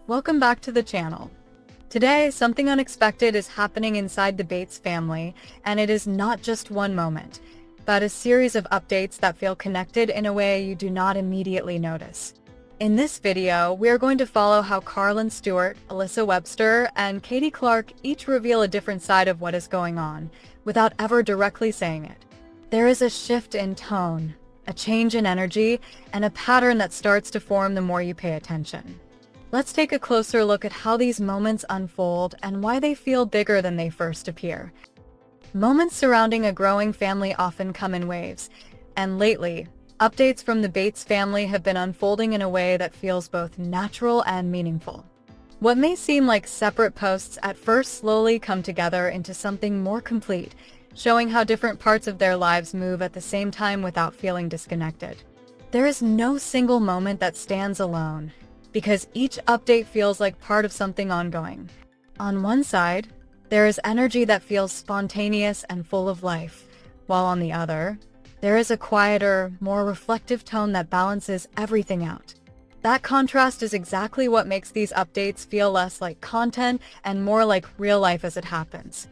Welcome back to the channel. Today, something unexpected is happening inside the Bates family, and it is not just one moment, but a series of updates that feel connected in a way you do not immediately notice. In this video, we are going to follow how Carlin Stewart, Alyssa Webster, and Katie Clark each reveal a different side of what is going on, without ever directly saying it. There is a shift in tone, a change in energy, and a pattern that starts to form the more you pay attention. Let's take a closer look at how these moments unfold and why they feel bigger than they first appear. Moments surrounding a growing family often come in waves, and lately, updates from the Bates family have been unfolding in a way that feels both natural and meaningful. What may seem like separate posts at first slowly come together into something more complete, showing how different parts of their lives move at the same time without feeling disconnected. There is no single moment that stands alone, because each update feels like part of something ongoing. On one side, there is energy that feels spontaneous and full of life, while on the other, there is a quieter, more reflective tone that balances everything out. That contrast is exactly what makes these updates feel less like content and more like real life as it happens.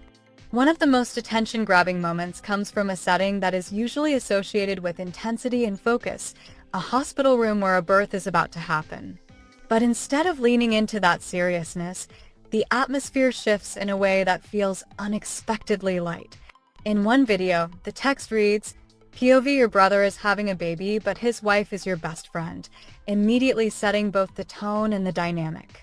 One of the most attention-grabbing moments comes from a setting that is usually associated with intensity and focus, a hospital room where a birth is about to happen. But instead of leaning into that seriousness, the atmosphere shifts in a way that feels unexpectedly light. In one video, the text reads, "POV, your brother is having a baby, but his wife is your best friend," immediately setting both the tone and the dynamic.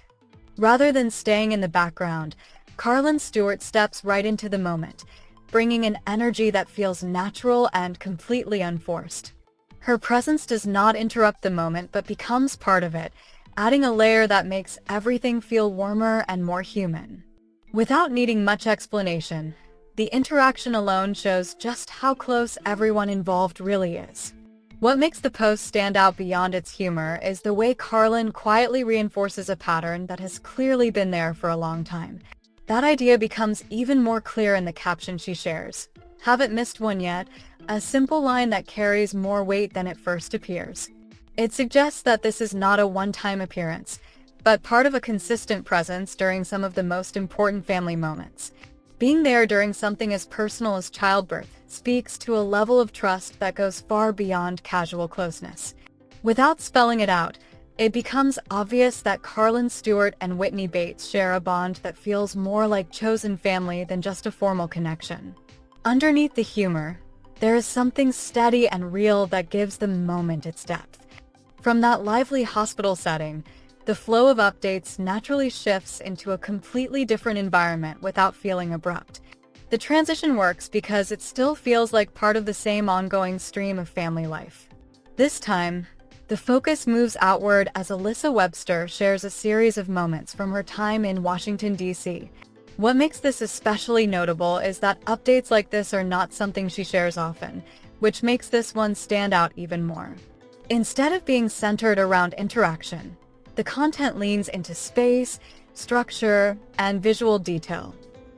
Rather than staying in the background, Carlin Stewart steps right into the moment, bringing an energy that feels natural and completely unforced. Her presence does not interrupt the moment but becomes part of it, adding a layer that makes everything feel warmer and more human. Without needing much explanation, the interaction alone shows just how close everyone involved really is. What makes the post stand out beyond its humor is the way Carlin quietly reinforces a pattern that has clearly been there for a long time. That idea becomes even more clear in the caption she shares. "Haven't missed one yet," a simple line that carries more weight than it first appears. It suggests that this is not a one-time appearance, but part of a consistent presence during some of the most important family moments. Being there during something as personal as childbirth speaks to a level of trust that goes far beyond casual closeness. Without spelling it out, it becomes obvious that Carlin Stewart and Whitney Bates share a bond that feels more like chosen family than just a formal connection. Underneath the humor, there is something steady and real that gives the moment its depth. From that lively hospital setting, the flow of updates naturally shifts into a completely different environment without feeling abrupt. The transition works because it still feels like part of the same ongoing stream of family life. This time, the focus moves outward as Alyssa Webster shares a series of moments from her time in Washington, D.C. What makes this especially notable is that updates like this are not something she shares often, which makes this one stand out even more. Instead of being centered around interaction, the content leans into space, structure, and visual detail.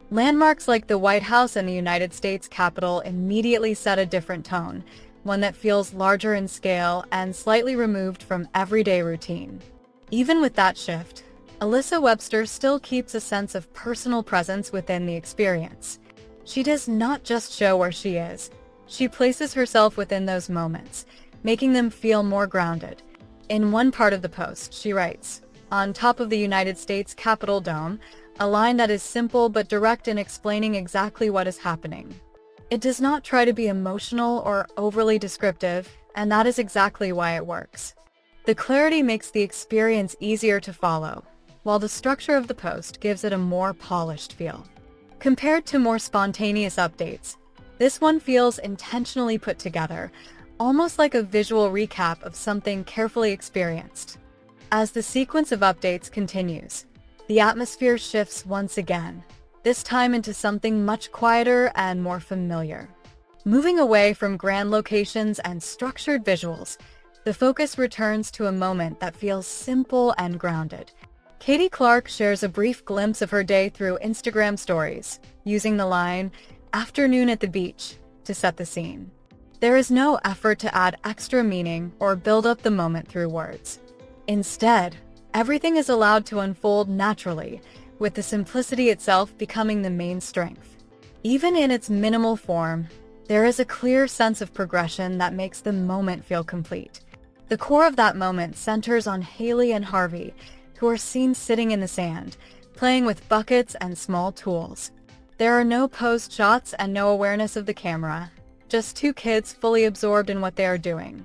Landmarks like the White House and the United States Capitol immediately set a different tone, one that feels larger in scale and slightly removed from everyday routine. Even with that shift, Alyssa Webster still keeps a sense of personal presence within the experience. She does not just show where she is, she places herself within those moments, making them feel more grounded. In one part of the post, she writes, "On top of the United States Capitol dome," a line that is simple but direct in explaining exactly what is happening. It does not try to be emotional or overly descriptive, and that is exactly why it works. The clarity makes the experience easier to follow, while the structure of the post gives it a more polished feel. Compared to more spontaneous updates, this one feels intentionally put together, almost like a visual recap of something carefully experienced. As the sequence of updates continues, the atmosphere shifts once again, this time into something much quieter and more familiar. Moving away from grand locations and structured visuals, the focus returns to a moment that feels simple and grounded. Katie Clark shares a brief glimpse of her day through Instagram stories, using the line, "Afternoon at the beach," to set the scene. There is no effort to add extra meaning or build up the moment through words. Instead, Everything is allowed to unfold naturally, with the simplicity itself becoming the main strength. Even in its minimal form, there is a clear sense of progression that makes the moment feel complete. The core of that moment centers on Haley and Harvey, who are seen sitting in the sand, playing with buckets and small tools. There are no posed shots and no awareness of the camera, just two kids fully absorbed in what they are doing.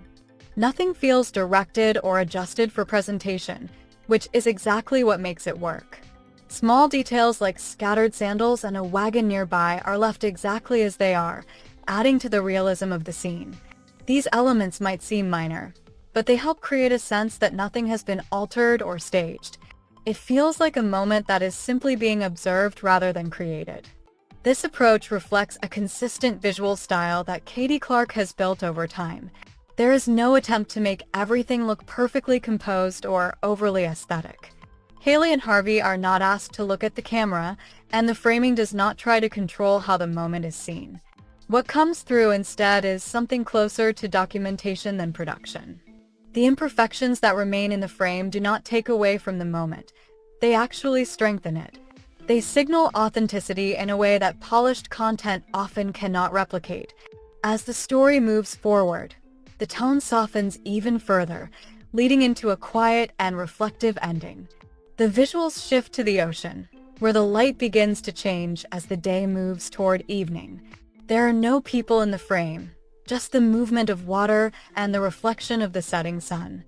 Nothing feels directed or adjusted for presentation, which is exactly what makes it work. Small details like scattered sandals and a wagon nearby are left exactly as they are, adding to the realism of the scene. These elements might seem minor, but they help create a sense that nothing has been altered or staged. It feels like a moment that is simply being observed rather than created. This approach reflects a consistent visual style that Katie Clark has built over time. There is no attempt to make everything look perfectly composed or overly aesthetic. Haley and Harvey are not asked to look at the camera, and the framing does not try to control how the moment is seen. What comes through instead is something closer to documentation than production. The imperfections that remain in the frame do not take away from the moment. They actually strengthen it. They signal authenticity in a way that polished content often cannot replicate. As the story moves forward, the tone softens even further, leading into a quiet and reflective ending. The visuals shift to the ocean, where the light begins to change as the day moves toward evening. There are no people in the frame, just the movement of water and the reflection of the setting sun.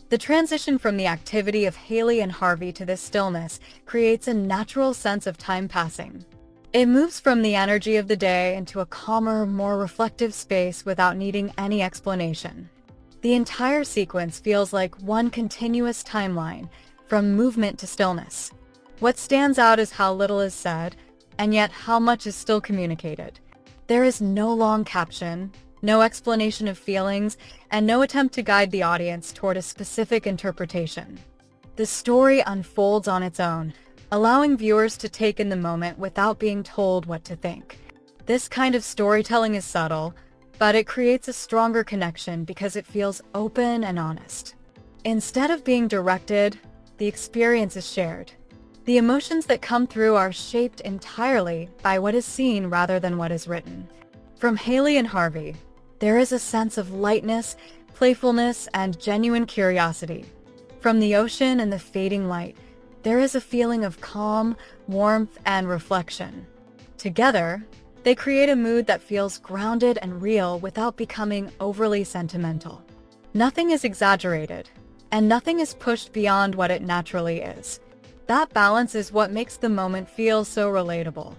The transition from the activity of Haley and Harvey to this stillness creates a natural sense of time passing. It moves from the energy of the day into a calmer, more reflective space without needing any explanation. The entire sequence feels like one continuous timeline, from movement to stillness. What stands out is how little is said, and yet how much is still communicated. There is no long caption, no explanation of feelings, and no attempt to guide the audience toward a specific interpretation. The story unfolds on its own, allowing viewers to take in the moment without being told what to think. This kind of storytelling is subtle, but it creates a stronger connection because it feels open and honest. Instead of being directed, the experience is shared. The emotions that come through are shaped entirely by what is seen rather than what is written. From Haley and Harvey, there is a sense of lightness, playfulness, and genuine curiosity. From the ocean and the fading light, there is a feeling of calm, warmth, and reflection. Together, they create a mood that feels grounded and real without becoming overly sentimental. Nothing is exaggerated, and nothing is pushed beyond what it naturally is. That balance is what makes the moment feel so relatable.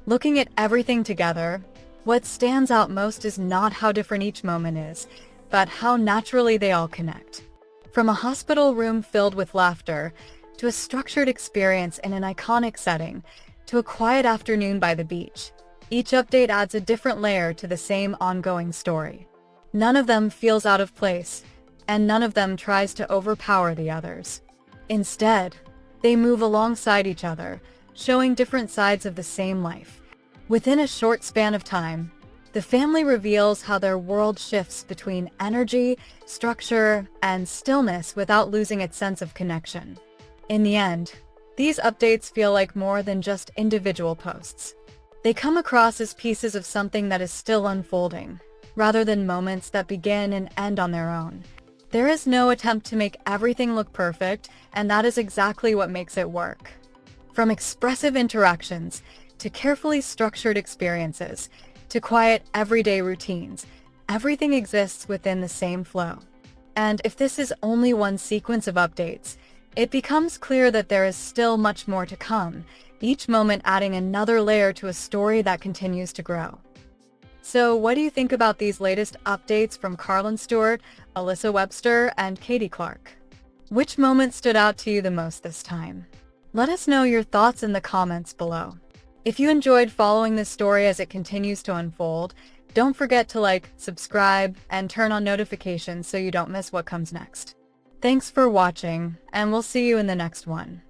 Looking at everything together, what stands out most is not how different each moment is, but how naturally they all connect. From a hospital room filled with laughter, to a structured experience in an iconic setting, to a quiet afternoon by the beach, each update adds a different layer to the same ongoing story. None of them feels out of place, and none of them tries to overpower the others. Instead, they move alongside each other, showing different sides of the same life. Within a short span of time, the family reveals how their world shifts between energy, structure, and stillness without losing its sense of connection. In the end, these updates feel like more than just individual posts. They come across as pieces of something that is still unfolding, rather than moments that begin and end on their own. There is no attempt to make everything look perfect, and that is exactly what makes it work. From expressive interactions, to carefully structured experiences, to quiet everyday routines, everything exists within the same flow. And if this is only one sequence of updates, it becomes clear that there is still much more to come, each moment adding another layer to a story that continues to grow. So what do you think about these latest updates from Carlin Stewart, Alyssa Webster, and Katie Clark? Which moment stood out to you the most this time? Let us know your thoughts in the comments below. If you enjoyed following this story as it continues to unfold, don't forget to like, subscribe, and turn on notifications so you don't miss what comes next. Thanks for watching, and we'll see you in the next one.